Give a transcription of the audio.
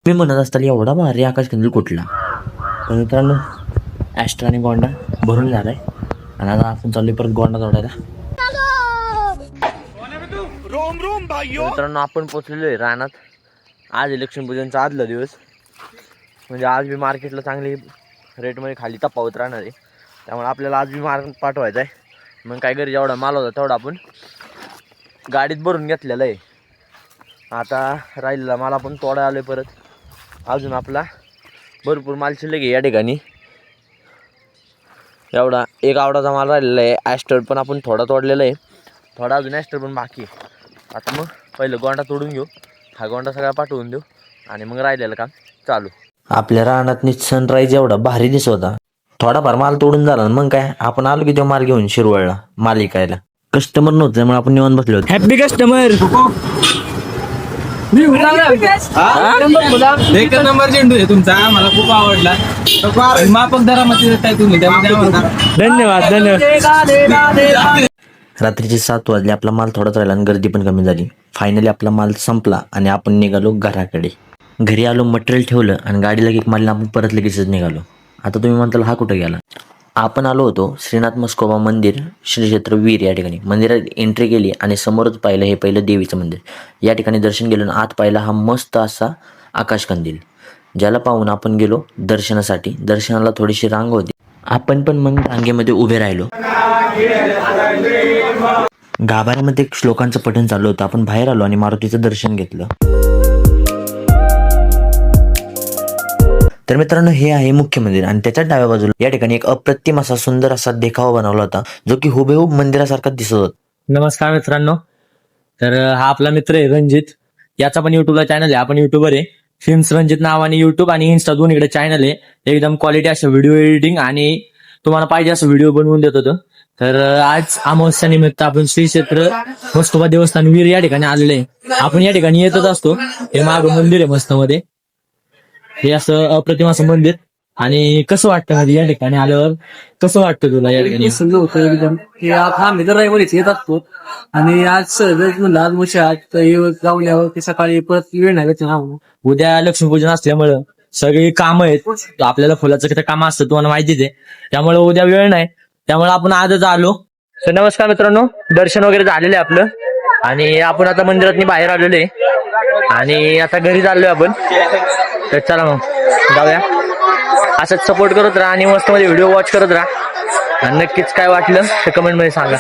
मी म्हणत असताना एवढा भारी आकाश कंदील कुठला. तर मित्रांनो ॲस्ट्रा आणि गोंडा भरून झालाय आणि आता आपण चाललोय परत गोंडा तोडायला. मित्रांनो आपण पोचलेलो आहे रानात. आज लक्ष्मीपूजनचा आदला दिवस, म्हणजे आज बी मार्केटला चांगली रेटमध्ये खाली तफावत राहणार आहे. त्यामुळे आपल्याला आज बी माल पाठवायचा आहे. मग काय घरी जेवढा माल होता तेवढा आपण गाडीत भरून घेतलेला आहे. आता राहिलेला माल आपण तोडा आलोय परत. अजून आपला भरपूर माल शिल्लक आहे या ठिकाणी. एवढा एक आवडाचा माल राहिलेला आहे. ॲस्टर पण आपण थोडा तोडलेला आहे, थोडा अजून ॲस्टर पण बाकी आहे. आता मग पहिलं गोंडा तोडून घेऊ, हा गोंडा सगळा पाठवून देऊ आणि मग राहिलेलं काम चालू. आपल्या रानात सनराईज एवढा भारी दिसत होता. थोडाफार माल तोडून झाला, मग काय आपण आलो की तो माल घेऊन शिरवळला माल विकायला. कस्टमर नव्हतं त्यामुळे आपण निवांत बसलो होतो. Happy customer. एक नंबर चेंडू आहे तुमचा, मला खूप आवडला. मापक दरामध्ये काय तुम्ही, धन्यवाद धन्यवाद. रात्रीचे 7 वाजले. आपला माल थोडाच राहिला आणि गर्दी पण कमी झाली. फायनली आपला माल संपला आणि आपण निघालो घराकडे. घरी आलो, मटेरियल ठेवलं आणि गाडीला एक मारलं. आपण परत लगेचच निघालो. आता तुम्ही म्हणताल हा कुठं गेला. आपण आलो होतो श्रीनाथ मस्कोबा मंदिर श्री क्षेत्र वीर या ठिकाणी. मंदिरात एंट्री केली आणि समोरच पाहिलं हे पहिलं देवीचं मंदिर. या ठिकाणी दर्शन केलं आणि आत पाहिला हा मस्त असा आकाश कंदील, ज्याला पाहून आपण गेलो दर्शनासाठी. दर्शनाला थोडीशी रांग होती, आपण पण मग रांगेमध्ये उभे राहिलो. गाभाऱ्यामध्ये श्लोकांचं पठण चालू होतं. आपण बाहेर आलो आणि मारुतीचं दर्शन घेतलं. तर मित्रांनो हे आहे मुख्य मंदिर आणि त्याच्या डाव्या बाजूला या ठिकाणी एक अप्रतिम असा सुंदर असा देखावा बनवला होता, जो की हुबेहूब मंदिरासारखा दिसत होता. नमस्कार मित्रांनो. तर हा आपला मित्र आहे रणजित. याचा पण युट्यूबला चॅनल आहे. आपण युट्यूबर आहे. फिल्म्स रणजित नावाने युट्यूब आणि इन्स्टा दोन्हीकडे चॅनल आहे. एकदम क्वालिटी असं व्हिडिओ एडिटिंग आणि तुम्हाला पाहिजे असं व्हिडिओ बनवून देत होतं. तर आज अमावस्या निमित्त आपण श्री क्षेत्र मस्कोबा देवस्थान वीर या ठिकाणी आलेले आहे. आपण या ठिकाणी येतच असतो. हे मागं मंदिर आहे मस्त मध्ये. हे असं अप्रतिम असं मंदिर. आणि कसं वाटतं म्हणजे या ठिकाणी आल्यावर कसं वाटतं तुला या ठिकाणी? सुंदर होतं एकदम. हे आम्ही तर रविवारीच येत असतो आणि आज सहज म्हणलं आज मुशी आज जाऊन यावं की सकाळी परत वेळ नाही भेटत ना. उद्या लक्ष्मीपूजन असल्यामुळं सगळी कामं आहेत. आपल्याला फुलाचं किती काम असतं तुम्हाला माहितीच आहे. त्यामुळे उद्या वेळ नाही, त्यामुळे आपण आजच आलो. तर नमस्कार मित्रांनो, दर्शन वगैरे झालेलं आहे आपलं आणि आपण आता मंदिरातनी बाहेर आलेलो आहे आणि आता घरी चाललोय आपण. तर चला मग जाऊया. असंच सपोर्ट करत राहा आणि मस्त मध्ये व्हिडिओ वॉच करत राहा आणि नक्कीच काय वाटलं ते कमेंट मध्ये सांगा.